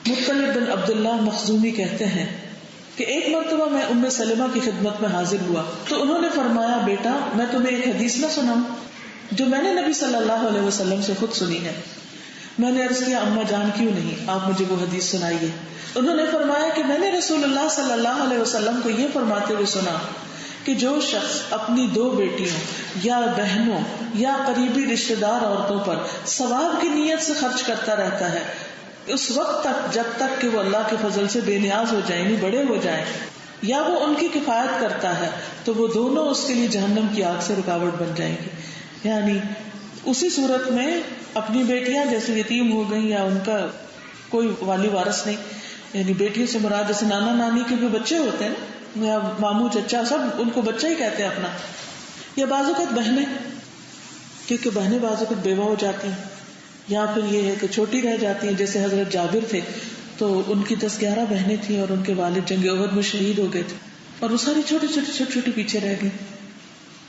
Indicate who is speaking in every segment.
Speaker 1: مطلب بن عبداللہ مخزومی کہتے ہیں کہ ایک مرتبہ میں ام سلمہ کی خدمت میں حاضر ہوا تو انہوں نے فرمایا بیٹا میں تمہیں ایک حدیث نہ سناؤں جو میں نے نبی صلی اللہ علیہ وسلم سے خود سنی ہے. میں نے عرض کیا اما جان کیوں نہیں, آپ مجھے وہ حدیث سنائیے. انہوں نے فرمایا کہ میں نے رسول اللہ صلی اللہ علیہ وسلم کو یہ فرماتے ہوئے سنا کہ جو شخص اپنی 2 بیٹیوں یا بہنوں یا قریبی رشتہ دار عورتوں پر ثواب کی نیت سے خرچ کرتا رہتا ہے اس وقت تک جب تک کہ وہ اللہ کے فضل سے بے نیاز ہو جائیں, بڑے ہو جائیں, یا وہ ان کی کفایت کرتا ہے تو وہ دونوں اس کے لیے جہنم کی آگ سے رکاوٹ بن جائیں گی. یعنی اسی صورت میں اپنی بیٹیاں جیسے یتیم ہو گئیں یا ان کا کوئی والی وارث نہیں, یعنی بیٹیوں سے مراد جیسے نانا نانی کے بھی بچے ہوتے ہیں نا, یا ماموں چچا, سب ان کو بچہ ہی کہتے ہیں اپنا, یا بعض اوقات بہنیں, کیونکہ بہنیں بعض اوقات بیوہ ہو جاتی ہیں, یا پھر یہ ہے کہ چھوٹی رہ جاتی ہیں. جیسے حضرت جابر تھے تو ان کی 10-11 بہنیں تھیں اور ان کے والد جنگ احد میں شہید ہو گئے تھے اور وہ ساری چھوٹی پیچھے رہ گئی.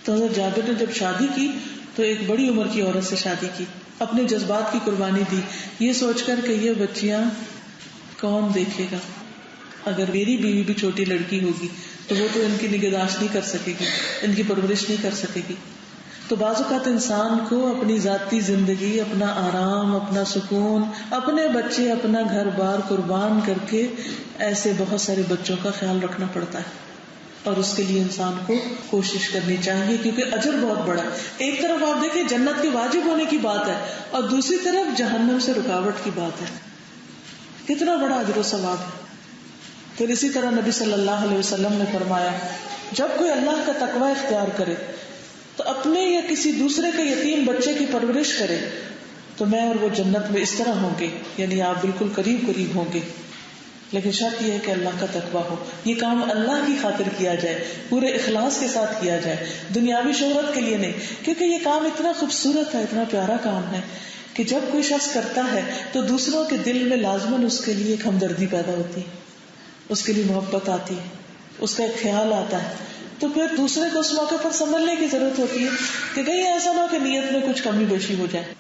Speaker 1: تو حضرت جابر نے جب شادی کی تو ایک بڑی عمر کی عورت سے شادی کی, اپنے جذبات کی قربانی دی, یہ سوچ کر کہ یہ بچیاں کون دیکھے گا, اگر میری بیوی بھی چھوٹی لڑکی ہوگی تو وہ تو ان کی نگہداشت نہیں کر سکے گی, ان کی پرورش نہیں کر سکے گی. تو بعض اوقات انسان کو اپنی ذاتی زندگی, اپنا آرام, اپنا سکون, اپنے بچے, اپنا گھر بار قربان کر کے ایسے بہت سارے بچوں کا خیال رکھنا پڑتا ہے, اور اس کے لیے انسان کو کوشش کرنی چاہیے کیونکہ اجر بہت بڑا ہے. ایک طرف آپ دیکھیں جنت کے واجب ہونے کی بات ہے اور دوسری طرف جہنم سے رکاوٹ کی بات ہے, کتنا بڑا اجر و ثواب ہے. پھر اسی طرح نبی صلی اللہ علیہ وسلم نے فرمایا جب کوئی اللہ کا تقوی اختیار کرے تو اپنے یا کسی دوسرے کے یتیم بچے کی پرورش کرے تو میں اور وہ جنت میں اس طرح ہوں گے, یعنی آپ بالکل قریب ہوں گے. لیکن شرط یہ ہے کہ اللہ کا تقوی ہو, یہ کام اللہ کی خاطر کیا جائے, پورے اخلاص کے ساتھ کیا جائے, دنیاوی شہرت کے لیے نہیں. کیونکہ یہ کام اتنا خوبصورت ہے, اتنا پیارا کام ہے کہ جب کوئی شخص کرتا ہے تو دوسروں کے دل میں لازماً اس کے لیے ایک ہمدردی پیدا ہوتی ہے, اس کے لیے محبت آتی ہے, اس کا ایک خیال آتا ہے. تو پھر دوسرے کو اس موقع پر سنبھلنے کی ضرورت ہوتی ہے کہ کہیں ایسا نہ ہو کہ نیت میں کچھ کمی بیشی ہو جائے,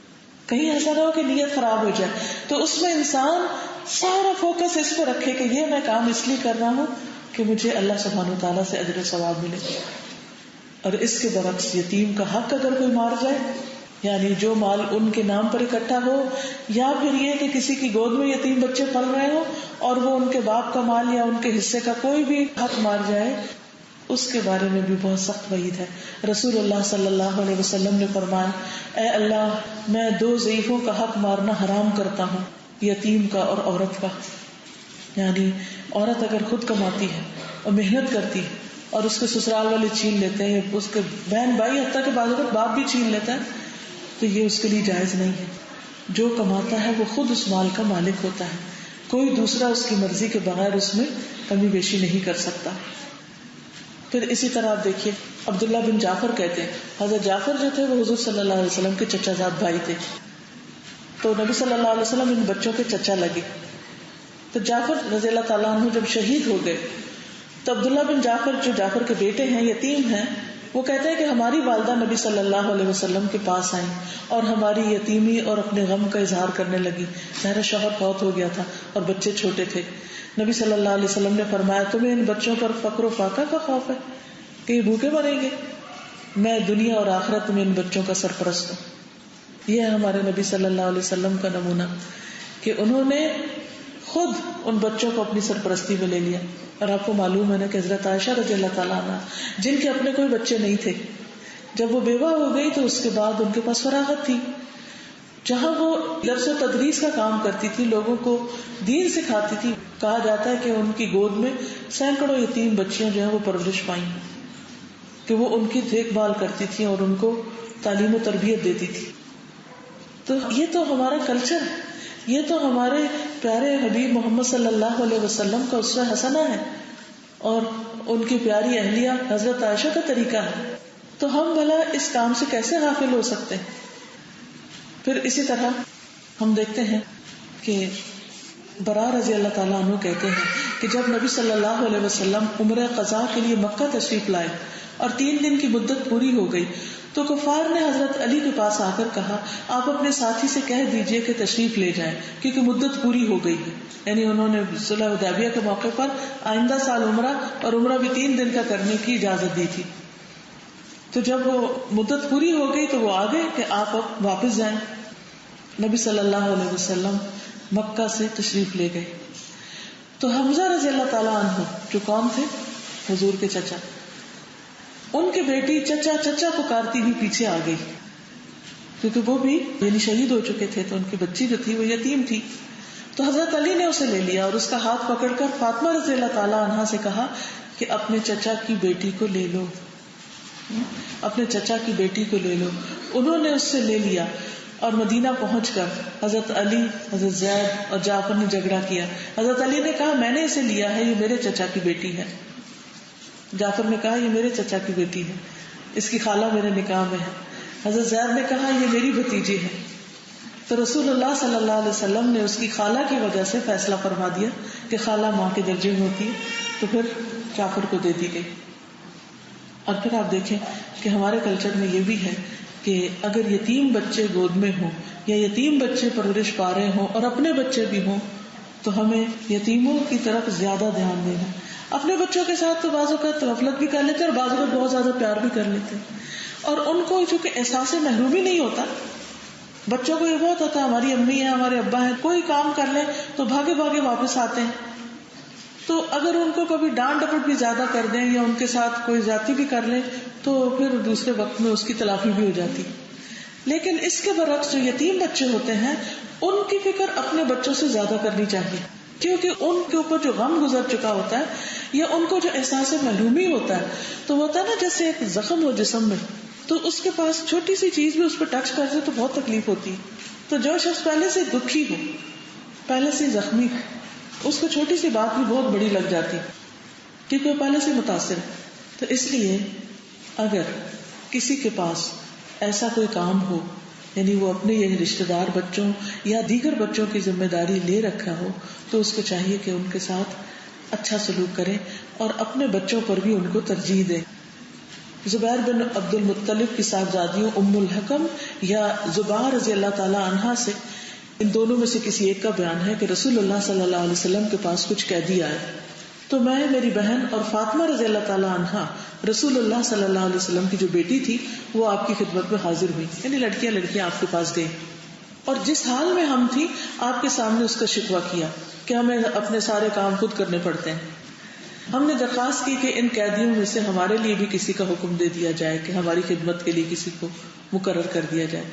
Speaker 1: کہیں ایسا نہ ہو کہ نیت خراب ہو جائے. تو اس میں انسان سارا فوکس اس پہ رکھے کہ یہ میں کام اس لیے کر رہا ہوں کہ مجھے اللہ سبحانہ وتعالیٰ سے اجر و ثواب ملے. اور اس کے برعکس یتیم کا حق اگر کوئی مار جائے, یعنی جو مال ان کے نام پر اکٹھا ہو, یا پھر یہ کہ کسی کی گود میں یتیم بچے پل رہے ہوں اور وہ ان کے باپ کا مال یا ان کے حصے کا کوئی بھی حق مار جائے, اس کے بارے میں بھی بہت سخت وعید ہے. رسول اللہ صلی اللہ علیہ وسلم نے فرمایا اے اللہ میں 2 ضعیفوں کا حق مارنا حرام کرتا ہوں, یتیم کا اور عورت کا. یعنی عورت اگر خود کماتی ہے اور محنت کرتی ہے اور اس کے سسرال والے چھین لیتے ہیں, اس کے بہن بھائی حتیٰ کہ بعض اوقات باپ بھی چھین لیتا ہے, تو یہ اس کے لیے جائز نہیں ہے. جو کماتا ہے وہ خود اس مال کا مالک ہوتا ہے, کوئی دوسرا اس کی مرضی کے بغیر اس میں کمی بیشی نہیں کر سکتا. پھر اسی طرح آپ دیکھیے عبداللہ بن جعفر کہتے ہیں, حضرت جعفر جو تھے وہ حضور صلی اللہ علیہ وسلم کے چچا زاد بھائی تھے. تو نبی صلی اللہ علیہ وسلم ان بچوں کے چچا لگے. تو جعفر رضی اللہ تعالیٰ عنہ جب شہید ہو گئے تو عبداللہ بن جعفر جو جعفر کے بیٹے ہیں, یتیم ہیں, وہ کہتے ہیں کہ ہماری والدہ نبی صلی اللہ علیہ وسلم کے پاس آئیں اور ہماری یتیمی اور اپنے غم کا اظہار کرنے لگی. میرا شوہر فوت ہو گیا تھا اور بچے چھوٹے تھے. نبی صلی اللہ علیہ وسلم نے فرمایا تمہیں ان بچوں پر فقر و فاقہ کا خوف ہے کہ یہ بھوکے مریں گے؟ میں دنیا اور آخرت میں ان بچوں کا سرپرست ہوں. یہ ہے ہمارے نبی صلی اللہ علیہ وسلم کا نمونہ کہ انہوں نے خود ان بچوں کو اپنی سرپرستی میں لے لیا. اور آپ کو معلوم ہے نا کہ حضرت عائشہ رضی اللہ تعالیٰ عنہ جن کے اپنے کوئی بچے نہیں تھے, جب وہ بیوہ ہو گئی تو اس کے بعد ان کے پاس فراغت تھی. جہاں وہ درس و تدریس کا کام کرتی تھی, لوگوں کو دین سکھاتی تھی, کہا جاتا ہے کہ ان کی گود میں سینکڑوں یتیم بچیاں جو ہیں وہ پرورش پائیں, کہ وہ ان کی دیکھ بھال کرتی تھی اور ان کو تعلیم و تربیت دیتی تھی. تو یہ تو ہمارا کلچر ہے, یہ تو ہمارے پیارے حبیب محمد صلی اللہ علیہ وسلم کا اسوہ حسنہ ہے اور ان کی پیاری اہلیہ حضرت عائشہ کا طریقہ ہے. تو ہم بھلا اس کام سے کیسے غافل ہو سکتے ہیں؟ پھر اسی طرح ہم دیکھتے ہیں کہ برا رضی اللہ تعالیٰ عنہ کہتے ہیں کہ جب نبی صلی اللہ علیہ وسلم عمرہ قضاء کے لیے مکہ تشریف لائے اور 3 دن کی مدت پوری ہو گئی تو کفار نے حضرت علی کے پاس آ کر کہا آپ اپنے ساتھی سے کہہ دیجئے کہ تشریف لے جائیں کیونکہ مدت پوری ہو گئی ہے. یعنی انہوں نے صلح حدیبیہ کے موقع پر آئندہ سال عمرہ اور عمرہ بھی 3 دن کا کرنے کی اجازت دی تھی. تو جب وہ مدت پوری ہو گئی تو وہ آ گئے کہ آپ اب واپس جائیں. نبی صلی اللہ علیہ وسلم مکہ سے تشریف لے گئے تو حمزہ رضی اللہ تعالیٰ عنہ جو کون تھے حضور کے چچا, ان کی بیٹی چچا چچا پکارتی ہوئی پیچھے آ گئی کیونکہ وہ بھی یعنی شہید ہو چکے تھے تو ان کی بچی جو تھی وہ یتیم تھی. تو حضرت علی نے اسے لے لیا اور اس کا ہاتھ پکڑ کر فاطمہ رضی اللہ تعالیٰ عنہا سے کہا کہ اپنے چچا کی بیٹی کو لے لو, اپنے چچا کی بیٹی کو لے لو. انہوں نے اس سے لے لیا اور مدینہ پہنچ کر حضرت علی, حضرت زید اور جعفر نے جھگڑا کیا. حضرت علی نے کہا میں نے اسے لیا ہے, یہ میرے چچا کی بیٹی ہے. جعفر نے کہا یہ میرے چچا کی بیٹی ہے, اس کی خالہ میرے نکاح میں ہے. حضرت زید نے کہا یہ میری بھتیجی ہے. تو رسول اللہ صلی اللہ علیہ وسلم نے اس کی خالہ کی وجہ سے فیصلہ فرما دیا کہ خالہ ماں کے درجے میں ہوتی ہے, تو پھر جعفر کو دے دی گئی. اور پھر آپ دیکھیں کہ ہمارے کلچر میں یہ بھی ہے کہ اگر یتیم بچے گود میں ہوں یا یتیم بچے پرورش پا رہے ہوں اور اپنے بچے بھی ہوں تو ہمیں یتیموں کی طرف زیادہ دھیان دینا. اپنے بچوں کے ساتھ تو بعض اوقات غفلت بھی کر لیتے ہیں اور بعض اوقات بہت زیادہ پیار بھی کر لیتے ہیں, اور ان کو چونکہ احساس محرومی نہیں ہوتا. بچوں کو یہ بہت ہوتا ہے ہماری امی ہے ہمارے ابا ہیں, کوئی کام کر لیں تو بھاگے بھاگے واپس آتے ہیں. تو اگر ان کو کبھی ڈانٹ ڈپٹ بھی زیادہ کر دیں یا ان کے ساتھ کوئی زیادتی بھی کر لیں تو پھر دوسرے وقت میں اس کی تلافی بھی ہو جاتی. لیکن اس کے برعکس جو یتیم بچے ہوتے ہیں ان کی فکر اپنے بچوں سے زیادہ کرنی چاہیے, کیونکہ ان کے اوپر جو غم گزر چکا ہوتا ہے یا ان کو جو احساس محرومی ہوتا ہے تو ہوتا ہے نا جیسے ایک زخم ہو جسم میں, تو اس کے پاس چھوٹی سی چیز بھی اس پہ ٹچ کر دے تو بہت تکلیف ہوتی ہے. تو جو شخص پہلے سے دکھی ہو, پہلے سے زخمی ہو, اس کو چھوٹی سی بات بھی بہت بڑی لگ جاتی کیونکہ وہ پہلے سے متاثر ہے. تو اس لیے اگر کسی کے پاس ایسا کوئی کام ہو, یعنی وہ اپنے یہ رشتے دار بچوں یا دیگر بچوں کی ذمہ داری لے رکھا ہو, تو اس کو چاہیے کہ ان کے ساتھ اچھا سلوک کرے اور اپنے بچوں پر بھی ان کو ترجیح دے. زبیر بن عبد المطلب کی صاحبزادیوں ام الحکم یا زبیر رضی اللہ تعالی عنہا سے, ان دونوں میں سے کسی ایک کا بیان ہے کہ رسول اللہ صلی اللہ علیہ وسلم کے پاس کچھ قیدی آئے تو میں, میری بہن اور فاطمہ رضی اللہ تعالی عنہا رسول اللہ صلی اللہ علیہ وسلم کی جو بیٹی تھی وہ آپ کی خدمت میں حاضر ہوئی, یعنی لڑکیاں آپ کے پاس گئی اور جس حال میں ہم تھی آپ کے سامنے اس کا شکوہ کیا کہ ہمیں اپنے سارے کام خود کرنے پڑتے ہیں. ہم نے درخواست کی کہ ان قیدیوں میں سے ہمارے لیے بھی کسی کا حکم دے دیا جائے کہ ہماری خدمت کے لیے کسی کو مقرر کر دیا جائے.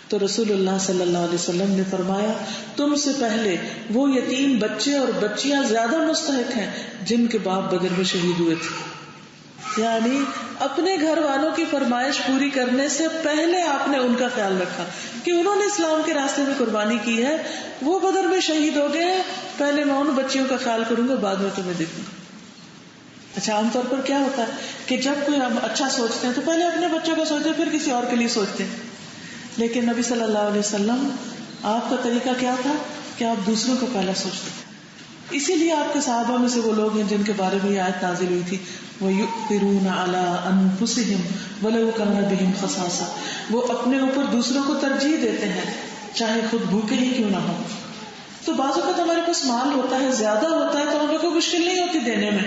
Speaker 1: تو رسول اللہ صلی اللہ علیہ وسلم نے فرمایا تم سے پہلے وہ یتیم بچے اور بچیاں زیادہ مستحق ہیں جن کے باپ بدر میں شہید ہوئے تھے. یعنی اپنے گھر والوں کی فرمائش پوری کرنے سے پہلے آپ نے ان کا خیال رکھا کہ انہوں نے اسلام کے راستے میں قربانی کی ہے, وہ بدر میں شہید ہو گئے ہیں, پہلے میں ان بچیوں کا خیال کروں گا, بعد میں تمہیں دیکھوں گا. اچھا عام طور پر کیا ہوتا ہے کہ جب کوئی ہم اچھا سوچتے ہیں تو پہلے اپنے بچوں کا سوچتے ہیں پھر کسی اور کے لیے سوچتے ہیں, لیکن نبی صلی اللہ علیہ وسلم آپ کا طریقہ کیا تھا کہ آپ دوسروں کو پہلا سوچتے تھے. اسی لیے آپ کے صحابہ میں سے وہ لوگ ہیں جن کے بارے میں یہ آیت نازل ہوئی تھی وَيُؤْثِرُونَ عَلَىٰ أَنفُسِهِمْ وَلَوْ كَانَ بِهِمْ خَصَاصَةٌ, وہ اپنے اوپر دوسروں کو ترجیح دیتے ہیں چاہے خود بھوکے ہی کیوں نہ ہو. تو بعض اوقات ہمارے پاس مال ہوتا ہے, زیادہ ہوتا ہے, تو ہمیں کوئی مشکل نہیں ہوتی دینے میں,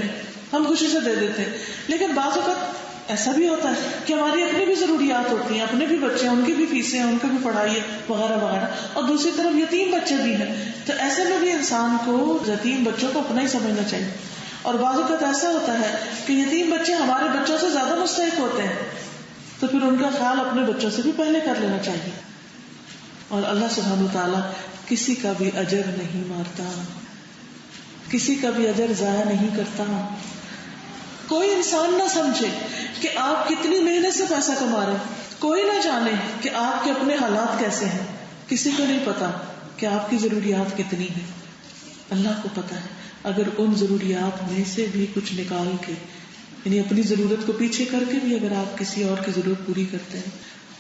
Speaker 1: ہم خوشی سے دے دیتے ہیں. لیکن بعض اوقات ایسا بھی ہوتا ہے کہ ہماری اپنی بھی ضروریات ہوتی ہیں, اپنے بھی بچے ہیں, ان کی بھی فیسیں ہیں, ان کی بھی پڑھائی ہے وغیرہ وغیرہ, اور دوسری طرف یتیم بچے بھی ہیں. تو ایسے میں بھی انسان کو یتیم بچوں کو اپنا ہی سمجھنا چاہیے. اور بعض اوقات ایسا ہوتا ہے کہ یتیم بچے ہمارے بچوں سے زیادہ مستحق ہوتے ہیں, تو پھر ان کا خیال اپنے بچوں سے بھی پہلے کر لینا چاہیے. اور اللہ سبحانہ وتعالیٰ کسی کا بھی اجر نہیں مارتا, کسی کا بھی اجر ضائع نہیں کرتا. کوئی انسان نہ سمجھے کہ آپ کتنی محنت سے پیسہ کما رہے ہیں, کوئی نہ جانے کہ آپ کے اپنے حالات کیسے ہیں, کسی کو نہیں پتا کہ آپ کی ضروریات کتنی ہیں. اللہ کو پتا ہے. اگر ان ضروریات میں سے بھی کچھ نکال کے, یعنی اپنی ضرورت کو پیچھے کر کے بھی اگر آپ کسی اور کی ضرورت پوری کرتے ہیں,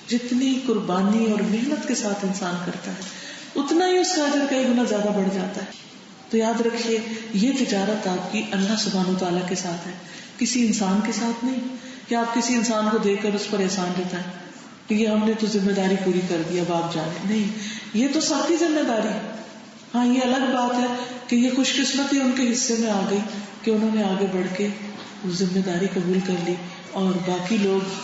Speaker 1: جتنی قربانی اور محنت کے ساتھ انسان کرتا ہے اتنا ہی اس کا اجر کئی گنا زیادہ بڑھ جاتا ہے. تو تو یاد رکھیے یہ تجارت آپ کی اللہ سبحانہ و تعالیٰ کے ساتھ ہے، کسی انسان کے ساتھ نہیں کہ آپ کسی انسان کو دے کر اس پر احسان جتائیں کہ یہ ہم نے تو ذمہ داری پوری کر دی اب آپ جانے، نہیں، یہ تو سب کی ذمہ داری ہے. ہاں یہ الگ بات ہے کہ یہ خوش قسمتی ان کے حصے میں آ گئی کہ انہوں نے آگے بڑھ کے ذمہ داری قبول کر لی، اور باقی لوگ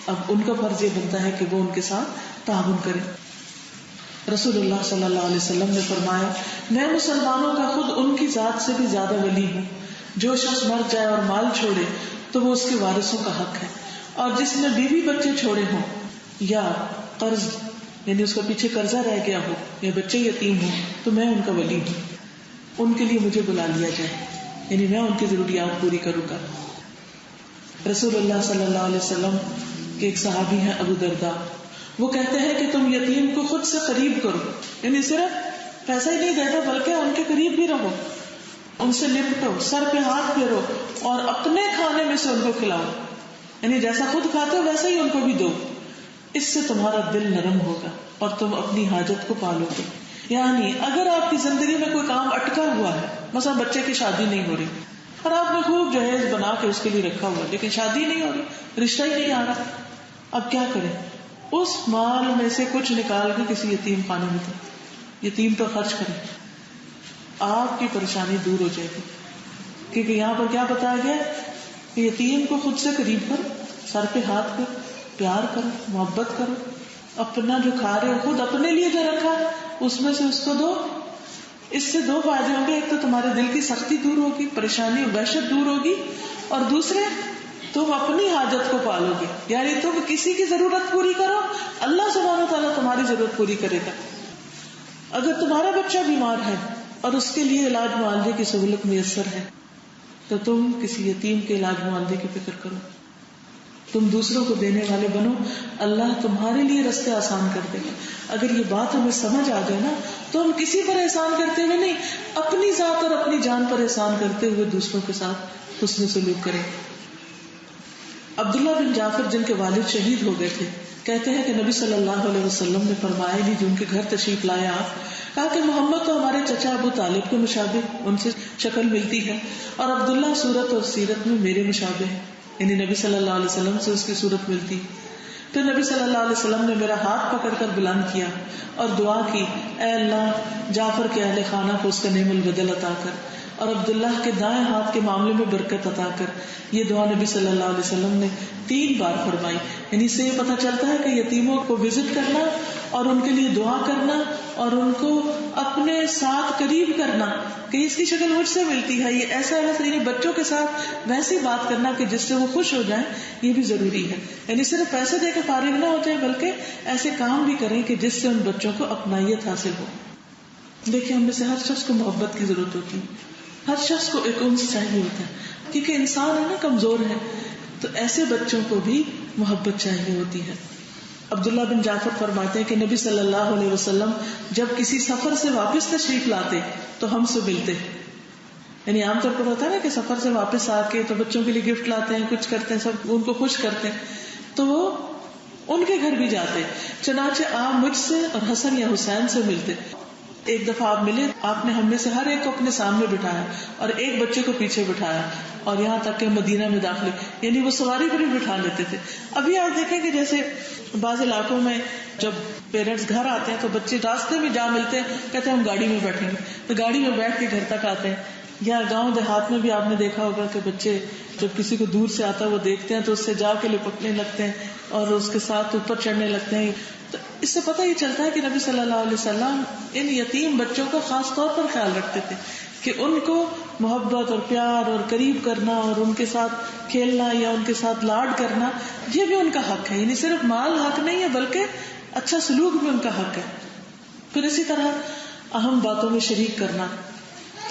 Speaker 1: اب ان کا فرض یہ بنتا ہے کہ وہ ان کے ساتھ تعاون کریں. رسول اللہ صلی اللہ علیہ وسلم نے فرمایا میں مسلمانوں کا خود ان کی ذات سے بھی زیادہ ولی ہوں. جو شخص مر جائے اور مال چھوڑے تو وہ اس کے وارثوں کا حق ہے، اور جس نے بیوی بچے چھوڑے ہوں یا قرض یعنی اس کا پیچھے قرضہ رہ گیا ہو یا بچے یتیم ہوں تو میں ان کا ولی ہوں، ان کے لیے مجھے بلا لیا جائے، یعنی میں ان کی ضروریات پوری کروں گا. رسول اللہ صلی اللہ علیہ وسلم کے ایک صحابی ہیں ابو درداء، وہ کہتے ہیں کہ تم یتیم کو خود سے قریب کرو، یعنی صرف پیسہ ہی نہیں دینا بلکہ ان کے قریب بھی رہو، ان سے لپٹو، سر پہ ہاتھ پھیرو اور اپنے کھانے میں سے ان کو کھلاؤ، یعنی جیسا خود کھاتے ہو ویسا ہی ان کو بھی دو. اس سے تمہارا دل نرم ہوگا اور تم اپنی حاجت کو پالو گے. یعنی اگر آپ کی زندگی میں کوئی کام اٹکا ہوا ہے، مثلا بچے کی شادی نہیں ہو رہی اور آپ نے خوب جہیز بنا کے اس کے لیے رکھا ہوا لیکن شادی نہیں ہو رہی، رشتہ ہی نہیں آ رہا، اب کیا کریں؟ اس مال میں سے کچھ نکال کے کسی یتیم خانے میں دیں، یتیم پر خرچ کریں، آپ کی پریشانی دور ہو جائے گی. کیونکہ یہاں پر کیا بتایا گیا کہ یتیم کو خود سے قریب کرو، سر پہ ہاتھ پہ پیار کرو، محبت کرو، اپنا جو کھا رہے ہو خود اپنے لیے جو رکھا اس میں سے اس کو دو. اس سے دو فائدے ہوں گے، ایک تو تمہارے دل کی سختی دور ہوگی، پریشانی اور وحشت دور ہوگی، اور دوسرے تم اپنی حاجت کو پالو گے، یعنی تم کسی کی ضرورت پوری کرو، اللہ سبحانہ تعالیٰ تمہاری ضرورت پوری کرے گا. اگر تمہارا بچہ بیمار ہے اور اس کے لیے علاج معالجے کی سہولت میسر ہے تو تم کسی یتیم کے علاج معالجے کی فکر کرو، تم دوسروں کو دینے والے بنو، اللہ تمہارے لیے رستے آسان کر دے گا. اگر یہ بات ہمیں سمجھ آ جائے نا تو ہم کسی پر احسان کرتے ہوئے نہیں، اپنی ذات اور اپنی جان پر احسان کرتے ہوئے دوسروں کے ساتھ حسن سلوک کریں. عبداللہ بن جعفر جن کے والد شہید ہو گئے تھے کہتے ہیں کہ نبی صلی اللہ علیہ وسلم نے فرمایا جو ان کے گھر تشریف لایا آپ، کہا کہ محمد تو ہمارے چچا ابو طالب کے مشابہ ان سے شکل ملتی ہے، اور عبداللہ صورت اور سیرت میں میرے مشابہ ہے، یعنی نبی صلی اللہ علیہ وسلم سے اس کی صورت ملتی. پھر نبی صلی اللہ علیہ وسلم نے میرا ہاتھ پکڑ کر بلند کیا اور دعا کی، اے اللہ جعفر کے اہل خانہ کو اس کا نعم البدل عطا کر اور عبداللہ کے دائیں ہاتھ کے معاملے میں برکت عطا کر. یہ دعا نبی صلی اللہ علیہ وسلم نے 3 بار فرمائی. یعنی اس سے یہ پتہ چلتا ہے کہ یتیموں کو وزٹ کرنا اور ان کے لیے دعا کرنا اور ان کو اپنے ساتھ قریب کرنا کہ اس کی شکل مجھ سے ملتی ہے، یہ ایسا ہے، یعنی بچوں کے ساتھ ویسی بات کرنا کہ جس سے وہ خوش ہو جائیں، یہ بھی ضروری ہے. یعنی صرف پیسے دے کے فارغ نہ ہو جائیں بلکہ ایسے کام بھی کریں کہ جس سے ان بچوں کو اپنائیت حاصل ہو. دیکھیں ہم میں سے ہر شخص کو محبت کی ضرورت ہوتی ہے، ہر شخص کو ایک انس چاہیے ہوتا ہے، کیونکہ انسان ہے نا کمزور ہے، تو ایسے بچوں کو بھی محبت چاہیے ہوتی ہے. عبداللہ بن جعفر فرماتے ہیں کہ نبی صلی اللہ علیہ وسلم جب کسی سفر سے واپس تشریف لاتے تو ہم سے ملتے. یعنی عام طور پر ہوتا ہے نا کہ سفر سے واپس آ کے تو بچوں کے لیے گفٹ لاتے ہیں، کچھ کرتے ہیں، سب ان کو خوش کرتے ہیں، تو وہ ان کے گھر بھی جاتے. چنانچہ آپ مجھ سے اور حسن یا حسین سے ملتے. ایک دفعہ آپ ملے، آپ نے ہم میں سے ہر ایک کو اپنے سامنے بٹھایا اور ایک بچے کو پیچھے بٹھایا، اور یہاں تک کہ مدینہ میں داخلے، یعنی وہ سواری پر بھی بٹھا لیتے تھے. ابھی آپ دیکھیں کہ جیسے بعض علاقوں میں جب پیرنٹس گھر آتے ہیں تو بچے راستے میں جا ملتے ہیں، کہتے ہیں ہم گاڑی میں بیٹھیں گے، تو گاڑی میں بیٹھ کے گھر تک آتے ہیں. یا گاؤں دیہات میں بھی آپ نے دیکھا ہوگا کہ بچے جب کسی کو دور سے آتا ہے وہ دیکھتے ہیں تو اس سے جا کے لپٹنے لگتے ہیں اور اس کے ساتھ اوپر چڑھنے لگتے ہیں. تو اس سے پتہ یہ چلتا ہے کہ نبی صلی اللہ علیہ وسلم ان یتیم بچوں کا خاص طور پر خیال رکھتے تھے کہ ان کو محبت اور پیار اور قریب کرنا اور ان کے ساتھ کھیلنا یا ان کے ساتھ لاڈ کرنا یہ بھی ان کا حق ہے. یعنی صرف مال حق نہیں ہے بلکہ اچھا سلوک بھی ان کا حق ہے. پھر اسی طرح اہم باتوں میں شریک کرنا.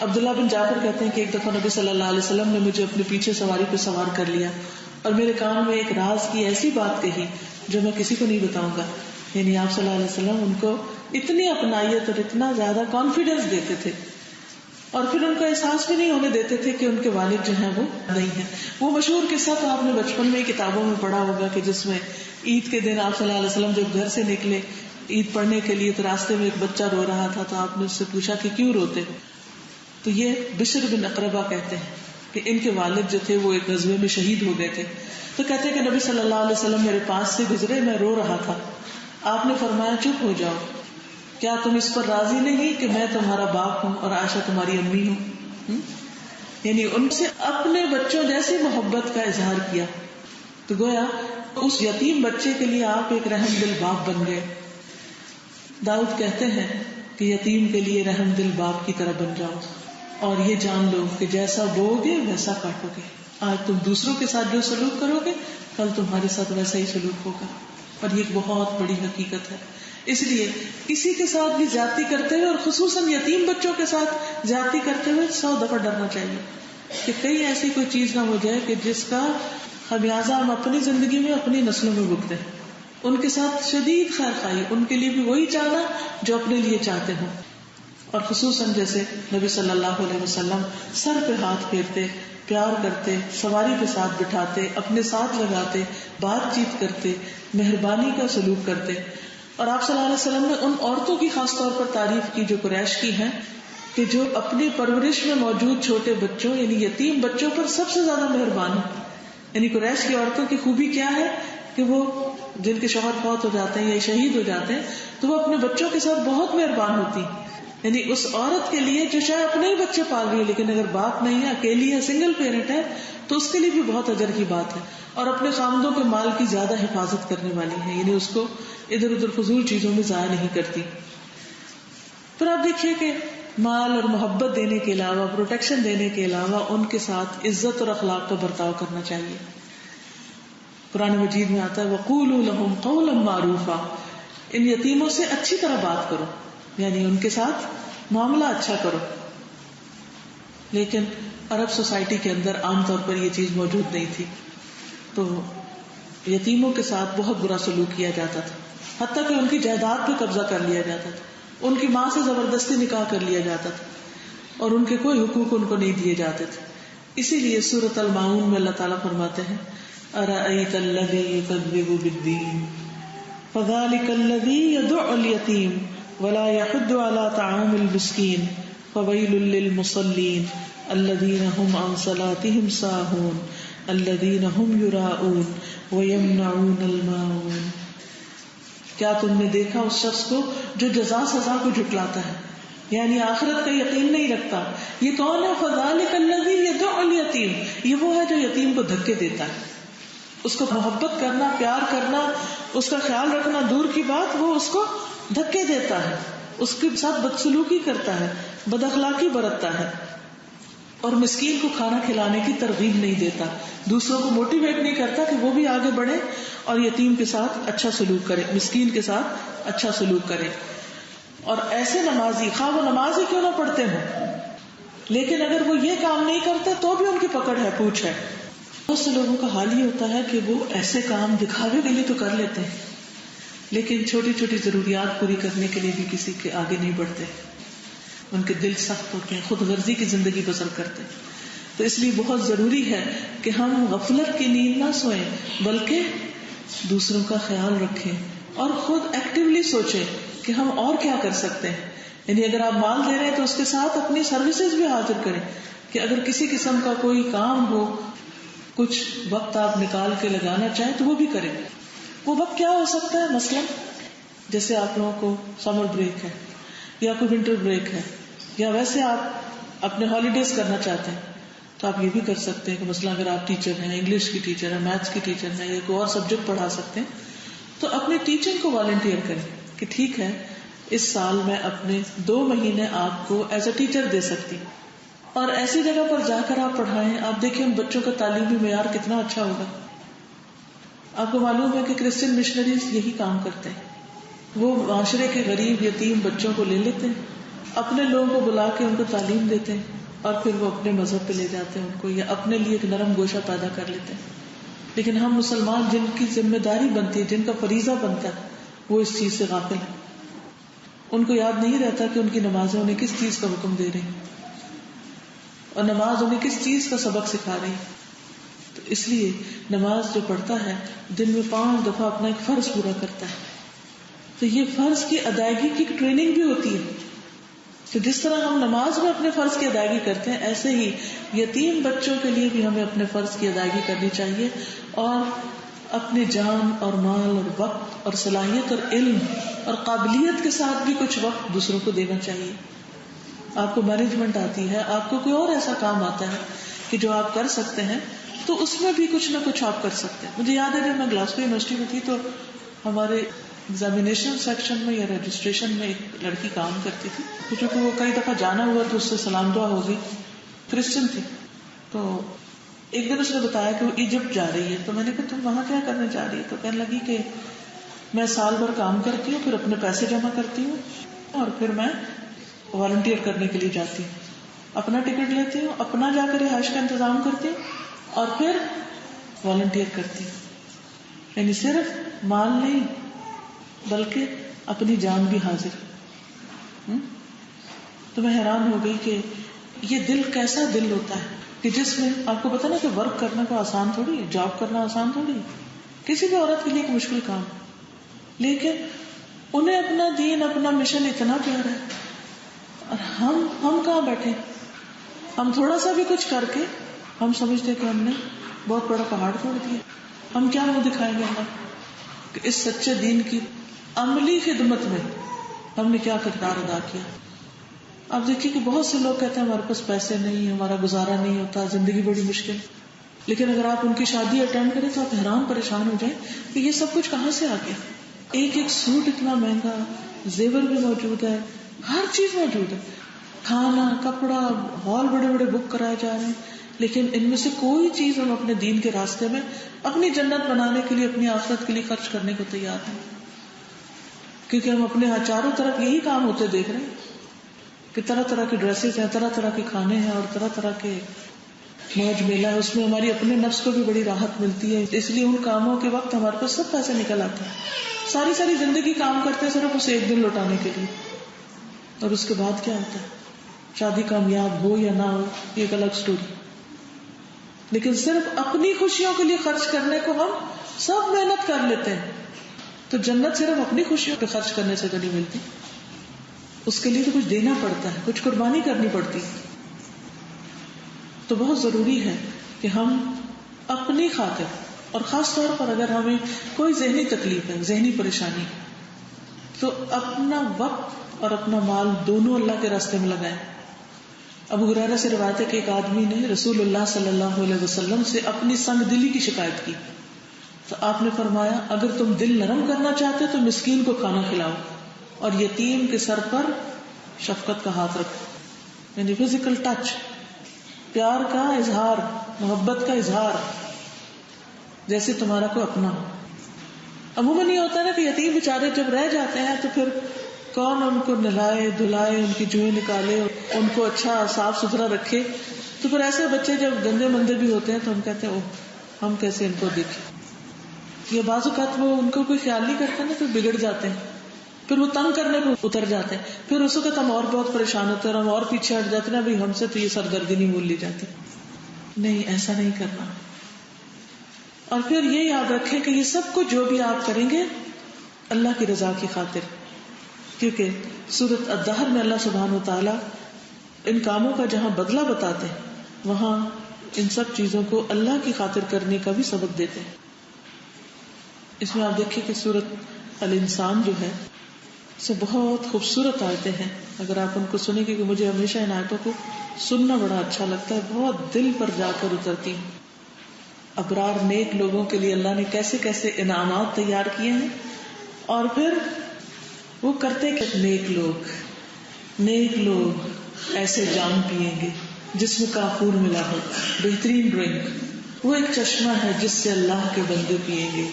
Speaker 1: عبداللہ بن جعفر کہتے ہیں کہ ایک دفعہ نبی صلی اللہ علیہ وسلم نے مجھے اپنے پیچھے سواری پہ سوار کر لیا اور میرے کان میں ایک راز کی ایسی بات کہی جو میں کسی کو نہیں بتاؤں گا. یعنی آپ صلی اللہ علیہ وسلم ان کو اتنی اپنائیت اور اتنا زیادہ کانفیڈینس دیتے تھے اور پھر ان کو احساس بھی نہیں ہونے دیتے تھے کہ ان کے والد جو ہیں وہ نہیں ہیں. وہ مشہور قصہ تو آپ نے بچپن میں کتابوں میں پڑھا ہوگا کہ جس میں عید کے دن آپ صلی اللہ علیہ وسلم جب گھر سے نکلے عید پڑھنے کے لیے تو راستے میں ایک بچہ رو رہا تھا تو آپ نے اس سے پوچھا کہ کیوں روتے. تو یہ بشر بن اقربہ کہتے ہیں کہ ان کے والد جو تھے وہ ایک غزوے میں شہید ہو گئے تھے. تو کہتے ہیں کہ نبی صلی اللہ علیہ وسلم میرے پاس سے گزرے, میں رو رہا تھا. آپ نے فرمایا چپ ہو جاؤ, کیا تم اس پر راضی نہیں کہ میں تمہارا باپ ہوں اور عائشہ تمہاری امی ہوں؟ یعنی ان سے اپنے بچوں جیسی محبت کا اظہار کیا. تو گویا اس یتیم بچے کے لیے آپ ایک رحم دل باپ بن گئے. داؤد کہتے ہیں کہ یتیم کے لیے رحم دل باپ کی طرح بن جاؤ, اور یہ جان لو کہ جیسا بو گے ویسا کاٹو گے. آج تم دوسروں کے ساتھ جو سلوک کرو گے کل تمہارے ساتھ ویسا ہی سلوک ہوگا. اور یہ ایک بہت بڑی حقیقت ہے. اس لیے کسی کے ساتھ بھی زیادتی کرتے ہوئے, اور خصوصاً یتیم بچوں کے ساتھ زیادتی کرتے ہوئے 100 دفعہ ڈرنا چاہیے کہ کہیں ایسی کوئی چیز نہ ہو جائے کہ جس کا خمیازہ ہم اپنی زندگی میں اپنی نسلوں میں بھگتیں. ان کے ساتھ شدید خیر خواہی, ان کے لیے بھی وہی چاہنا جو اپنے لیے چاہتے ہوں. اور خصوصاً جیسے نبی صلی اللہ علیہ وسلم سر پہ ہاتھ پھیرتے, پیار کرتے, سواری کے ساتھ بٹھاتے, اپنے ساتھ لگاتے, بات چیت کرتے, مہربانی کا سلوک کرتے. اور آپ صلی اللہ علیہ وسلم نے ان عورتوں کی خاص طور پر تعریف کی جو قریش کی ہیں, کہ جو اپنی پرورش میں موجود چھوٹے بچوں یعنی یتیم بچوں پر سب سے زیادہ مہربان ہیں. یعنی قریش کی عورتوں کی خوبی کیا ہے کہ وہ جن کے شوہر فوت ہو جاتے ہیں یا شہید ہو جاتے ہیں تو وہ اپنے بچوں کے ساتھ بہت مہربان ہوتی. یعنی اس عورت کے لیے جو شاید اپنے ہی بچے پال رہی ہے لیکن اگر باپ نہیں ہے, اکیلی ہے, سنگل پیرنٹ ہے, تو اس کے لیے بھی بہت اجر کی بات ہے. اور اپنے خامدوں کے مال کی زیادہ حفاظت کرنے والی ہے, یعنی اس کو ادھر ادھر فضول چیزوں میں ضائع نہیں کرتی. پھر آپ دیکھیے کہ مال اور محبت دینے کے علاوہ, پروٹیکشن دینے کے علاوہ ان کے ساتھ عزت اور اخلاق کا برتاؤ کرنا چاہیے. قرآن مجید میں آتا ہے وَقُولُوا لَهُمْ قَوْلًا مَعْرُوفًا, ان یتیموں سے اچھی طرح بات کرو, یعنی ان کے ساتھ معاملہ اچھا کرو. لیکن عرب سوسائٹی کے اندر عام طور پر یہ چیز موجود نہیں تھی, تو یتیموں کے ساتھ بہت برا سلوک کیا جاتا تھا, حتیٰ کہ ان کی جائیداد پہ قبضہ کر لیا جاتا تھا, ان کی ماں سے زبردستی نکاح کر لیا جاتا تھا, اور ان کے کوئی حقوق ان کو نہیں دیے جاتے تھے. اسی لیے سورۃ الماؤن میں اللہ تعالیٰ فرماتے ہیں أَرَأَيْتَ الَّذِي يُكَذِّبُ بِالدِّينِ فَذَلِكَ الَّذِي يَدُعُّ الْيَتِيمَ وَلَا يَحُضُّ عَلَى طَعَامِ الْمِسْكِينِ فَوَيْلٌ لِّلْمُصَلِّينَ الَّذِينَ هُمْ عَنْ صَلَاتِهِمْ سَاهُونَ الَّذِينَ هُمْ يُرَاءُونَ وَيَمْنَعُونَ الْمَاعُونَ. کیا تم نے دیکھا اس شخص کو جو جزا سزا کو جھٹلاتا ہے, یعنی آخرت کا یقین نہیں رکھتا. یہ کون ہے؟ فَذَلِكَ الَّذِي يَدُعُّ الْيَتِيمَ, یہ وہ ہے جو یتیم کو دھکے دیتا ہے. اس کو محبت کرنا, پیار کرنا, اس کا خیال رکھنا دور کی بات, وہ اس کو دھکے دیتا ہے, اس کے ساتھ بدسلوکی کرتا ہے, بد اخلاقی برتتا ہے. اور مسکین کو کھانا کھلانے کی ترغیب نہیں دیتا, دوسروں کو موٹیویٹ نہیں کرتا کہ وہ بھی آگے بڑھے اور یتیم کے ساتھ اچھا سلوک کرے, مسکین کے ساتھ اچھا سلوک کرے. اور ایسے نمازی, خواہ وہ نماز ہی کیوں نہ پڑھتے ہوں, لیکن اگر وہ یہ کام نہیں کرتے تو بھی ان کی پکڑ ہے, پوچھ ہے. بہت سے لوگوں کا حال یہ ہوتا ہے کہ وہ ایسے کام دکھاوے کے لیے تو کر لیتے ہیں, لیکن چھوٹی چھوٹی ضروریات پوری کرنے کے لیے بھی کسی کے آگے نہیں بڑھتے. ان کے دل سخت ہوتے ہیں, خود غرضی کی زندگی بسر کرتے ہیں. تو اس لیے بہت ضروری ہے کہ ہم غفلت کی نیند نہ سوئیں, بلکہ دوسروں کا خیال رکھیں اور خود ایکٹیولی سوچیں کہ ہم اور کیا کر سکتے ہیں. یعنی اگر آپ مال دے رہے ہیں تو اس کے ساتھ اپنی سروسز بھی حاضر کریں, کہ اگر کسی قسم کا کوئی کام ہو, کچھ وقت آپ نکال کے لگانا چاہیں تو وہ بھی کریں. وہ وقت کیا ہو سکتا ہے؟ مثلا جیسے آپ لوگوں کو سمر بریک ہے یا کوئی ونٹر بریک ہے, یا ویسے آپ اپنے ہالیڈیز کرنا چاہتے ہیں, تو آپ یہ بھی کر سکتے ہیں کہ مثلا اگر آپ ٹیچر ہیں, انگلش کی ٹیچر ہیں, میتھس کی ٹیچر ہیں, یا کوئی اور سبجیکٹ پڑھا سکتے ہیں, تو اپنی ٹیچنگ کو والنٹیئر کریں کہ ٹھیک ہے اس سال میں اپنے 2 مہینے آپ کو ایز اے ٹیچر دے سکتی, اور ایسی جگہ پر جا کر آپ پڑھائیں. آپ دیکھیں ان بچوں کا تعلیمی معیار کتنا اچھا ہوگا. آپ کو معلوم ہے کہ کرسچن مشنریز یہی کام کرتے ہیں, وہ معاشرے کے غریب یتیم بچوں کو لے لیتے ہیں, اپنے لوگوں کو بلا کے ان کو تعلیم دیتے ہیں, اور پھر وہ اپنے مذہب پہ لے جاتے ہیں ان کو, یا اپنے لیے ایک نرم گوشہ پیدا کر لیتے ہیں. لیکن ہم مسلمان جن کی ذمہ داری بنتی ہے, جن کا فریضہ بنتا ہے, وہ اس چیز سے غافل ہیں. ان کو یاد نہیں رہتا کہ ان کی نمازیں انہیں کس چیز کا حکم دے رہی ہیں اور نماز انہیں کس چیز کا سبق سکھا رہی. تو اس لیے نماز جو پڑھتا ہے دن میں 5 دفعہ اپنا ایک فرض پورا کرتا ہے, تو یہ فرض کی ادائیگی کی ٹریننگ بھی ہوتی ہے. تو جس طرح ہم نماز میں اپنے فرض کی ادائیگی کرتے ہیں، ایسے ہی یتیم بچوں کے لیے بھی ہمیں اپنے فرض کی ادائیگی کرنی چاہیے، اور اپنی جان اور مال اور وقت اور صلاحیت اور علم اور قابلیت کے ساتھ بھی کچھ وقت دوسروں کو دینا چاہیے. آپ کو مینجمنٹ آتی ہے، آپ کو کوئی اور ایسا کام آتا ہے کہ جو آپ کر سکتے ہیں، تو اس میں بھی کچھ نہ کچھ آپ کر سکتے ہیں. مجھے یاد ہے جب میں گلاسکو یونیورسٹی میں تھی تو ہمارے ایگزامینیشن سیکشن میں یا رجسٹریشن میں ایک لڑکی کام کرتی تھی. چونکہ وہ کئی دفعہ جانا ہوا تو اس سے سلام دعا ہوگی، کرسچن تھی. تو ایک دن اس نے بتایا کہ وہ ایجپٹ جا رہی ہے. تو میں نے کہا تم وہاں کیا کرنے جا رہی ہے؟ تو کہنے لگی کہ میں سال بھر کام کرتی ہوں، پھر اپنے پیسے جمع کرتی ہوں اور پھر میں والنٹیئر کرنے کے لیے جاتی ہوں، اپنا ٹکٹ لیتی ہوں، اپنا جا کر رہائش کا انتظام کرتی ہوں اور پھر والنٹیئر کرتی ہوں. یعنی صرف مال نہیں بلکہ اپنی جان بھی حاضر. تو میں حیران ہو گئی کہ یہ دل کیسا دل ہوتا ہے کہ جس میں آپ کو پتا نا کہ ورک کرنا کو آسان تھوڑی ہے، جاب کرنا آسان تھوڑی ہے، کسی بھی عورت کے لیے ایک مشکل کام، لیکن انہیں اپنا دین اپنا مشن اتنا پیارا ہے. اور ہم کہاں بیٹھے، ہم تھوڑا سا بھی کچھ کر کے ہم سمجھتے کہ ہم نے بہت بڑا پہاڑ توڑ دیا. ہم کیا منہ دکھائیں گے اللہ کہ اس سچے دین کی عملی خدمت میں ہم نے کیا کردار ادا کیا. آپ دیکھیے کہ بہت سے لوگ کہتے ہیں ہمارے پاس پیسے نہیں، ہمارا گزارا نہیں ہوتا، زندگی بڑی مشکل. لیکن اگر آپ ان کی شادی اٹینڈ کریں تو آپ حیران پریشان ہو جائیں کہ یہ سب کچھ کہاں سے آ گیا. ایک ایک سوٹ اتنا مہنگا، زیور بھی موجود ہے، ہر چیز موجود ہے، کھانا، کپڑا، ہال بڑے بڑے بک کرائے جا رہے ہیں. لیکن ان میں سے کوئی چیز ہم اپنے دین کے راستے میں اپنی جنت بنانے کے لیے، اپنی آخرت کے لیے خرچ کرنے کو تیار ہیں. کیونکہ ہم اپنے ہاں چاروں طرف یہی کام ہوتے دیکھ رہے ہیں کہ طرح طرح کے ڈریسز ہیں، طرح طرح کے کھانے ہیں اور طرح طرح کے موج میلہ ہے. اس میں ہماری اپنے نفس کو بھی بڑی راحت ملتی ہے. اس لیے ان کاموں کے وقت ہمارے پاس سب پیسے نکل آتے ہیں. ساری ساری زندگی کام کرتے ہیں صرف اسے ایک دن لوٹانے کے لیے. اور اس کے بعد کیا ہوتا ہے؟ شادی کامیاب ہو یا نہ ہو یہ ایک الگ سٹوری. لیکن صرف اپنی خوشیوں کے لیے خرچ کرنے کو ہم سب محنت کر لیتے ہیں. تو جنت صرف اپنی خوشیوں پہ خرچ کرنے سے تو نہیں ملتی، اس کے لیے تو کچھ دینا پڑتا ہے، کچھ قربانی کرنی پڑتی. تو بہت ضروری ہے کہ ہم اپنی خاطر، اور خاص طور پر اگر ہمیں کوئی ذہنی تکلیف ہے، ذہنی پریشانی، تو اپنا وقت اور اپنا مال دونوں اللہ کے راستے میں لگائیں. ابو ہریرہ سے روایت ہے کہ ایک آدمی نے رسول اللہ صلی اللہ علیہ وسلم سے اپنی سنگ دلی کی شکایت کی. تو آپ نے فرمایا اگر تم دل نرم کرنا چاہتے تو مسکین کو کھانا کھلاؤ اور یتیم کے سر پر شفقت کا ہاتھ رکھو. یعنی فزیکل ٹچ، پیار کا اظہار، محبت کا اظہار، جیسے تمہارا کوئی اپنا ہو. عموماً یہ ہوتا ہے نا کہ یتیم بیچارے جب رہ جاتے ہیں تو پھر کون ان کو نہلائے دھلائے، ان کی جوئیں نکالے، ان کو اچھا صاف ستھرا رکھے. تو پھر ایسے بچے جب گندے مندے بھی ہوتے ہیں تو ہم کہتے ہیں اوہ ہم کیسے ان کو دیکھیں. یہ بعض اوقات وہ ان کو کوئی خیال نہیں کرتا نا، پھر بگڑ جاتے ہیں، پھر وہ تنگ کرنے کو اتر جاتے ہیں. پھر اس وقت ہم اور بہت پریشان ہوتے ہیں اور ہم اور پیچھے ہٹ جاتے ہیں، بھائی ہم سے تو یہ سردردی نہیں بول لی جاتی. نہیں، ایسا نہیں کرنا. اور پھر یہ یاد رکھیں کہ یہ سب کچھ جو بھی آپ کریں گے اللہ کی رضا کی خاطر، کیونکہ سورۃ الدہر میں اللہ سبحانہ وتعالی ان کاموں کا جہاں بدلہ بتاتے ہیں وہاں ان سب چیزوں کو اللہ کی خاطر کرنے کا بھی سبق دیتے ہیں. اس میں آپ دیکھیں کہ سورۃ الانسان جو ہے سے بہت خوبصورت آیتیں ہیں. اگر آپ ان کو سنیں گے، کہ مجھے ہمیشہ ان آیتوں کو سننا بڑا اچھا لگتا ہے، بہت دل پر جا کر اترتی ہیں. ابرار نیک لوگوں کے لیے اللہ نے کیسے کیسے انعامات تیار کیے ہیں، اور پھر وہ کرتے کہ نیک لوگ ایسے جام پیئیں گے جس میں کافور ملا ہو، بہترین ڈرنک. وہ ایک چشمہ ہے جس سے اللہ کے بندے پیئیں گے،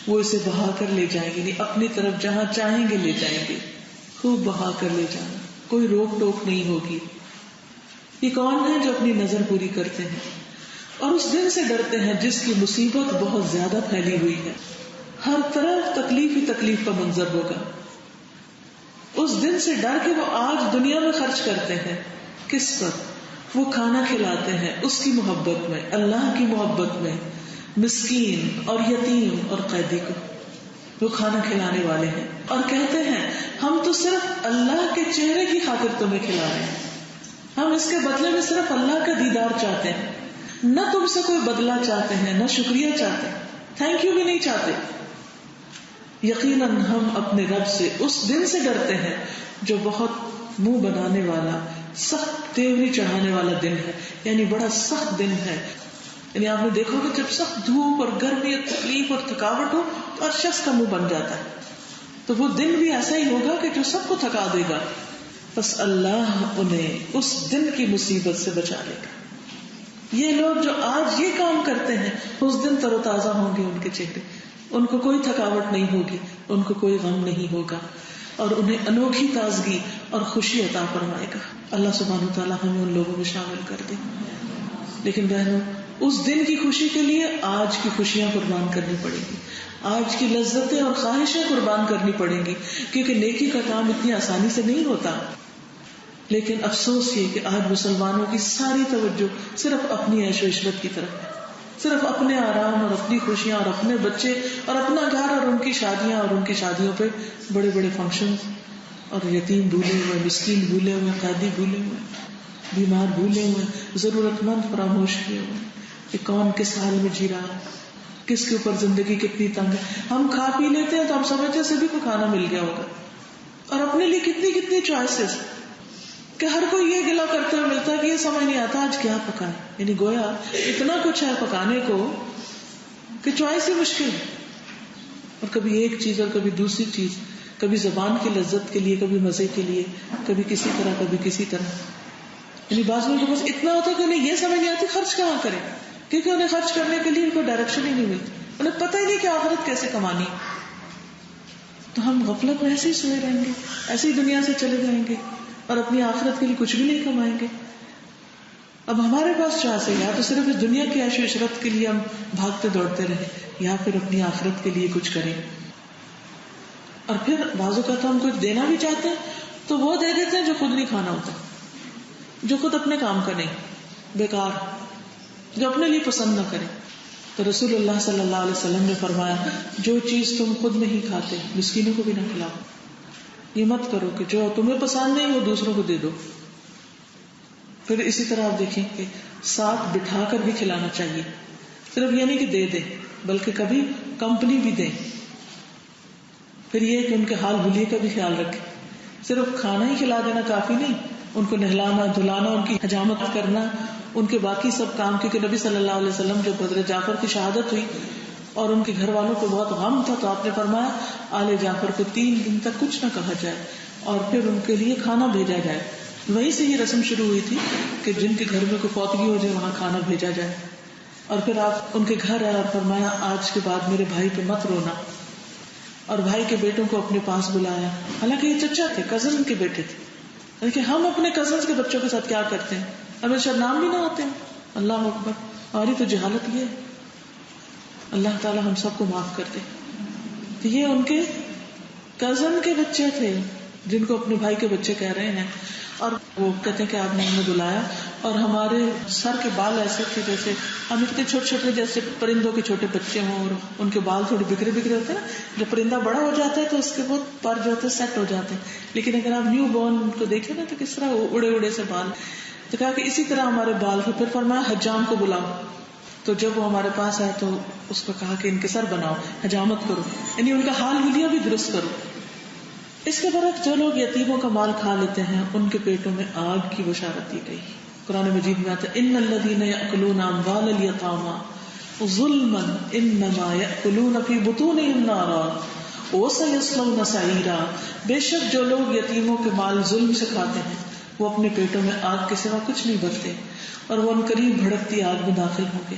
Speaker 1: وہ اسے بہا کر لے جائیں گے، نہیں اپنی طرف جہاں چاہیں گے لے جائیں گے، خوب بہا کر لے جانا، کوئی روک ٹوک نہیں ہوگی. یہ کون ہے جو اپنی نظر پوری کرتے ہیں اور اس دن سے ڈرتے ہیں جس کی مصیبت بہت زیادہ پھیلی ہوئی ہے، ہر طرف تکلیف ہی تکلیف کا منظر ہوگا. اس دن سے ڈر کے وہ آج دنیا میں خرچ کرتے ہیں. کس پر؟ وہ کھانا کھلاتے ہیں اس کی محبت میں، اللہ کی محبت میں، مسکین اور یتیم اور قیدی کو. وہ کھانا کھلانے والے ہیں اور کہتے ہیں ہم تو صرف اللہ کے چہرے کی خاطر تمہیں کھلا رہے ہیں، ہم اس کے بدلے میں صرف اللہ کا دیدار چاہتے ہیں، نہ تم سے کوئی بدلہ چاہتے ہیں، نہ شکریہ چاہتے ہیں، تھینک یو بھی نہیں چاہتے. یقیناً ہم اپنے رب سے اس دن سے ڈرتے ہیں جو بہت منہ بنانے والا، سخت تیوری چڑھانے والا دن ہے، یعنی بڑا سخت دن ہے. یعنی آپ نے دیکھو کہ جب سخت دھوپ اور گرمی اور تکلیف اور تھکاوٹ ہو تو ہر شخص کا منہ بن جاتا ہے، تو وہ دن بھی ایسا ہی ہوگا کہ جو سب کو تھکا دے گا. بس اللہ انہیں اس دن کی مصیبت سے بچا لے گا. یہ لوگ جو آج یہ کام کرتے ہیں اس دن تر و تازہ ہوں گے ان کے چہرے، ان کو کوئی تھکاوٹ نہیں ہوگی، ان کو کوئی غم نہیں ہوگا، اور انہیں انوکھی تازگی اور خوشی عطا فرمائے گا. اللہ سبحانہ وتعالیٰ ہمیں ان لوگوں میں شامل کر دے. لیکن بہنوں، اس دن کی خوشی کے لیے آج کی خوشیاں قربان کرنی پڑیں گی، آج کی لذتیں اور خواہشیں قربان کرنی پڑیں گی، کیونکہ نیکی کا کام اتنی آسانی سے نہیں ہوتا. لیکن افسوس یہ کہ آج مسلمانوں کی ساری توجہ صرف اپنی عیش و عشرت کی طرف ہے، صرف اپنے آرام اور اپنی خوشیاں اور اپنے بچے اور اپنا گھر اور ان کی شادیاں اور ان کی شادیوں پہ بڑے بڑے فنکشن، اور یتیم بھولے ہوئے، مسکین بھولے ہوئے، قیدی بھولے ہوئے، بیمار بھولے ہوئے، ضرورت مند فراموش کیے ہوئے کہ کون کس حال میں جی رہا ہے، کس کے اوپر زندگی کتنی تنگ ہے. ہم کھا پی لیتے ہیں تو ہم سمجھتے سبھی کو کھانا مل گیا ہوگا، اور اپنے لیے کتنی کتنی چوائسیز کہ ہر کوئی یہ گلا کرتے ہوئے ملتا ہے کہ یہ سمجھ نہیں آتا آج کیا پکائے. یعنی گویا اتنا کچھ ہے پکانے کو کہ چوائس ہی مشکل ہے، اور کبھی ایک چیز اور کبھی دوسری چیز، کبھی زبان کی لذت کے لیے، کبھی مزے کے لیے، کبھی کسی طرح کبھی کسی طرح. یعنی بعض لوگوں کو بس اتنا ہوتا کہ انہیں یہ سمجھ نہیں آتی خرچ کہاں کریں، کیونکہ انہیں خرچ کرنے کے لیے کوئی ڈائریکشن ہی نہیں ملتی، انہیں پتہ ہی نہیں کہ آخرت کیسے کمانی. تو ہم غفلت میں ایسے ہی سوئے رہیں گے، ایسے ہی دنیا سے چلے جائیں گے اور اپنی آخرت کے لیے کچھ بھی نہیں کمائیں گے. اب ہمارے پاس چوائس ہے، یا تو صرف اس دنیا کی عیش و عشرت کے لیے ہم بھاگتے دوڑتے رہیں، یا پھر اپنی آخرت کے لیے کچھ کریں. اور پھر بعض اوقات ہم کچھ دینا بھی چاہتے ہیں تو وہ دے دیتے ہیں جو خود نہیں کھانا ہوتا، جو خود اپنے کام کا نہیں، بیکار، جو اپنے لیے پسند نہ کرے. تو رسول اللہ صلی اللہ علیہ وسلم نے فرمایا جو چیز تم خود نہیں کھاتے مسکینوں کو بھی نہ کھلاؤ. یہ مت کرو کہ جو تمہیں پسند نہیں وہ دوسروں کو دے دو. پھر اسی طرح آپ دیکھیں کہ ساتھ بٹھا کر بھی کھلانا چاہیے، صرف یہ نہیں کہ دے دیں بلکہ کبھی کمپنی بھی دیں. پھر یہ کہ ان کے حال حلیے کا بھی خیال رکھیں. صرف کھانا ہی کھلا دینا کافی نہیں، ان کو نہلانا دھلانا، ان کی حجامت کرنا، ان کے باقی سب کام. کیونکہ نبی صلی اللہ علیہ وسلم جب حضرت جعفر کی شہادت ہوئی اور ان کے گھر والوں کو بہت غم تھا تو آپ نے فرمایا آل جعفر کو 3 دن تک کچھ نہ کہا جائے اور پھر ان کے لیے کھانا بھیجا جائے. وہیں سے یہ رسم شروع ہوئی تھی کہ جن کے گھر میں کوئی فوتگی ہو جائے وہاں کھانا بھیجا جائے. اور پھر آپ ان کے گھر آئے اور فرمایا آج کے بعد میرے بھائی پہ مت رونا، اور بھائی کے بیٹوں کو اپنے پاس بلایا. حالانکہ یہ چچا تھے، کزن کے بیٹے تھے. لیکن ہم اپنے کزنز کے بچوں کے ساتھ کیا کرتے ہیں، ہمیں شاید نام بھی نہ آتے ہیں. اللہ اکبر، اور یہ تو جہالت یہ ہے. اللہ تعالی ہم سب کو معاف کر دے. تو یہ ان کے کزن کے بچے تھے جن کو اپنے بھائی کے بچے کہہ رہے ہیں، اور وہ کہتے ہیں کہ آپ نے ہمیں بلایا اور ہمارے سر کے بال ایسے تھے جیسے ہم اتنے چھوٹے چھوٹے جیسے پرندوں کے چھوٹے بچے ہوں، اور ان کے بال تھوڑے بکھرے بکھرے ہوتے ہیں نا. جب پرندہ بڑا ہو جاتا ہے تو اس کے بہت پر جو ہوتے ہیں سیٹ ہو جاتے ہیں، لیکن اگر آپ نیو بورن کو دیکھیں نا تو کس طرح اڑے اڑے سے بال. تو کہا کہ اسی طرح ہمارے بال تھے. پھر فرمایا حجام کو بلاؤ. تو جب وہ ہمارے پاس آئے تو اس کو کہا کہ ان کے سر بناؤ، حجامت کرو، یعنی ان کا حال حلیہ بھی درست کرو. اس کے برعکس جو لوگ یتیموں کا مال کھا لیتے ہیں ان کے پیٹوں میں آگ کی بشارت دی گئی. قرآن مجید میں آتا ہے ان الذین یأکلون اموال الیتامی ظلما انما یأکلون فی بطونہم نارا وسیصلون سعیرا. بے شک جو لوگ یتیموں کے مال ظلم سے کھاتے ہیں وہ اپنے پیٹوں میں آگ کے سوا کچھ نہیں بھرتے اور وہ عنقریب بھڑکتی آگ میں داخل ہوں گے.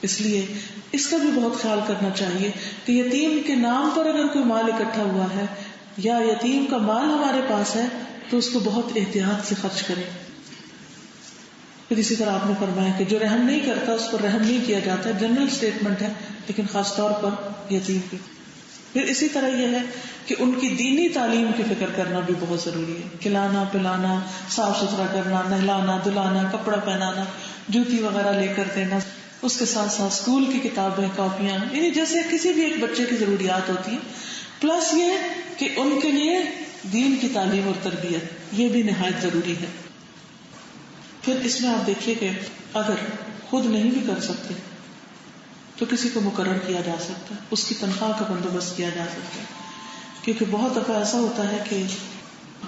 Speaker 1: اس لیے اس کا بھی بہت خیال کرنا چاہیے کہ یتیم کے نام پر اگر کوئی مال اکٹھا ہوا ہے یا یتیم کا مال ہمارے پاس ہے تو اس کو بہت احتیاط سے خرچ کریں. پھر اسی طرح آپ نے فرمایا کہ جو رحم نہیں کرتا اس پر رحم نہیں کیا جاتا. جنرل سٹیٹمنٹ ہے لیکن خاص طور پر یتیم کی. پھر اسی طرح یہ ہے کہ ان کی دینی تعلیم کی فکر کرنا بھی بہت ضروری ہے. کھلانا پلانا، صاف ستھرا کرنا، نہلانا دلانا، کپڑا پہنانا، جوتی وغیرہ لے کر دینا. اس کے ساتھ ساتھ اسکول کی کتابیں، کاپیاں، یعنی جیسے کسی بھی ایک بچے کی ضروریات ہوتی ہیں، پلس یہ کہ ان کے لیے دین کی تعلیم اور تربیت، یہ بھی نہایت ضروری ہے. پھر اس میں آپ دیکھیے کہ اگر خود نہیں بھی کر سکتے تو کسی کو مقرر کیا جا سکتا ہے، اس کی تنخواہ کا بندوبست کیا جا سکتا ہے. کیونکہ بہت دفعہ ایسا ہوتا ہے کہ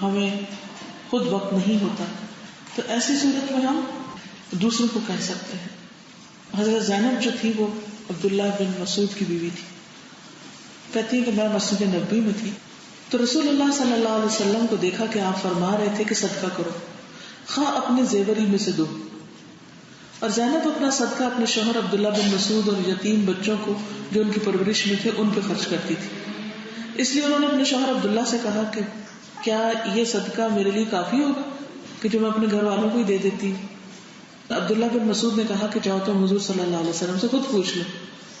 Speaker 1: ہمیں خود وقت نہیں ہوتا، تو ایسی صورت میں ہم دوسروں کو کہہ سکتے ہیں. حضرت زینب جو تھی وہ عبداللہ بن مسعود کی بیوی تھی. کہتی ہے کہ میں مسجد نبوی میں تھی تو رسول اللہ صلی اللہ علیہ وسلم کو دیکھا کہ آپ فرما رہے تھے کہ صدقہ کرو، خواہ اپنے زیوری میں سے دو. اور زینب اپنا صدقہ اپنے شوہر عبداللہ بن مسعود اور یتیم بچوں کو جو ان کی پرورش میں تھے ان پہ خرچ کرتی تھی. اس لیے انہوں نے اپنے شوہر عبداللہ سے کہا کہ کیا یہ صدقہ میرے لیے کافی ہوگا کہ جو میں اپنے گھر والوں کو ہی دے دیتی ہوں. عبداللہ بن مسعود نے کہا کہ جاؤ تم حضور صلی اللہ علیہ وسلم سے خود پوچھ لو.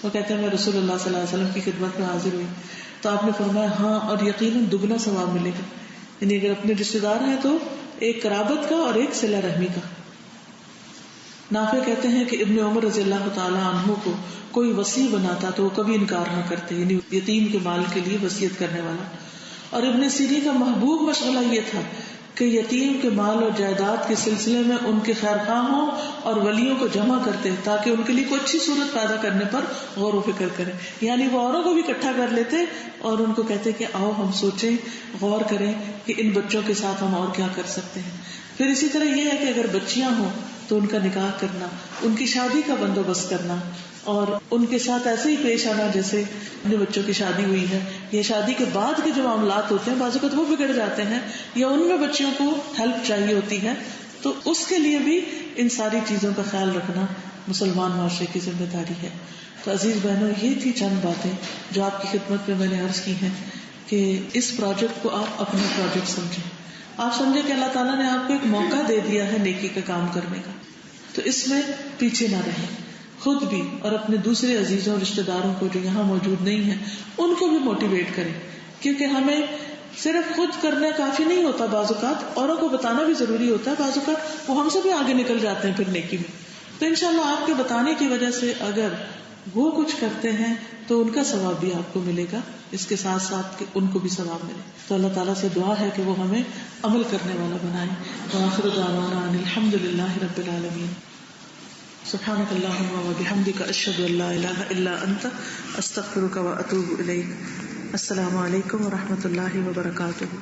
Speaker 1: وہ کہتے ہیں میں رسول اللہ صلی اللہ علیہ وسلم کی خدمت میں حاضر ہوئی تو آپ نے فرمایا ہاں، اور یقیناً دگنا ثواب ملے گا. یعنی اگر اپنے رشتے دار ہیں تو ایک قرابت کا اور ایک صلہ رحمی کا. نافع کہتے ہیں کہ ابن عمر رضی اللہ تعالیٰ عنہ کو کوئی وصی بناتا تو وہ کبھی انکار نہ کرتے، یعنی یتیم کے مال کے لیے وصیت کرنے والا. اور ابن سیرین کا محبوب مشغلہ یہ تھا کہ یتیم کے مال اور جائیداد کے سلسلے میں ان کے خیر خواہوں اور ولیوں کو جمع کرتے تاکہ ان کے لیے کوئی اچھی صورت پیدا کرنے پر غور و فکر کریں. یعنی وہ اوروں کو بھی اکٹھا کر لیتے اور ان کو کہتے کہ آؤ ہم سوچیں، غور کریں کہ ان بچوں کے ساتھ ہم اور کیا کر سکتے ہیں. پھر اسی طرح یہ ہے کہ اگر بچیاں ہوں تو ان کا نکاح کرنا، ان کی شادی کا بندوبست کرنا اور ان کے ساتھ ایسے ہی پیش آنا جیسے اپنے بچوں کی شادی ہوئی ہے، یا شادی کے بعد کے جو معاملات ہوتے ہیں بعض اوقات وہ بگڑ جاتے ہیں یا ان میں بچیوں کو ہیلپ چاہیے ہوتی ہے، تو اس کے لیے بھی ان ساری چیزوں کا خیال رکھنا مسلمان معاشرے کی ذمہ داری ہے. تو عزیز بہنوں، یہ تھی چند باتیں جو آپ کی خدمت میں نے عرض کی ہیں کہ اس پروجیکٹ کو آپ اپنا پروجیکٹ سمجھیں. آپ سمجھیں کہ اللہ تعالیٰ نے آپ کو ایک موقع دے دیا ہے نیکی کا کام کرنے کا، تو اس میں پیچھے نہ رہیں. خود بھی اور اپنے دوسرے عزیزوں رشتہ داروں کو جو یہاں موجود نہیں ہیں ان کو بھی موٹیویٹ کریں، کیونکہ ہمیں صرف خود کرنا کافی نہیں ہوتا، بعض اوقات اوروں کو بتانا بھی ضروری ہوتا ہے. بعض اوقات وہ ہم سے بھی آگے نکل جاتے ہیں پھر نیکی میں. تو انشاءاللہ آپ کے بتانے کی وجہ سے اگر وہ کچھ کرتے ہیں تو ان کا ثواب بھی آپ کو ملے گا، اس کے ساتھ ساتھ کہ ان کو بھی ثواب ملے. تو اللہ تعالیٰ سے دعا ہے کہ وہ ہمیں عمل کرنے والا بنائے. وآخر دعوانا ان الحمد للہ رب العالمین. سبحانک اللہم وبحمدک اشہد ان لا الہ الا انت استغفرک واتوب الیک. السلام علیکم ورحمۃ اللہ وبرکاتہ.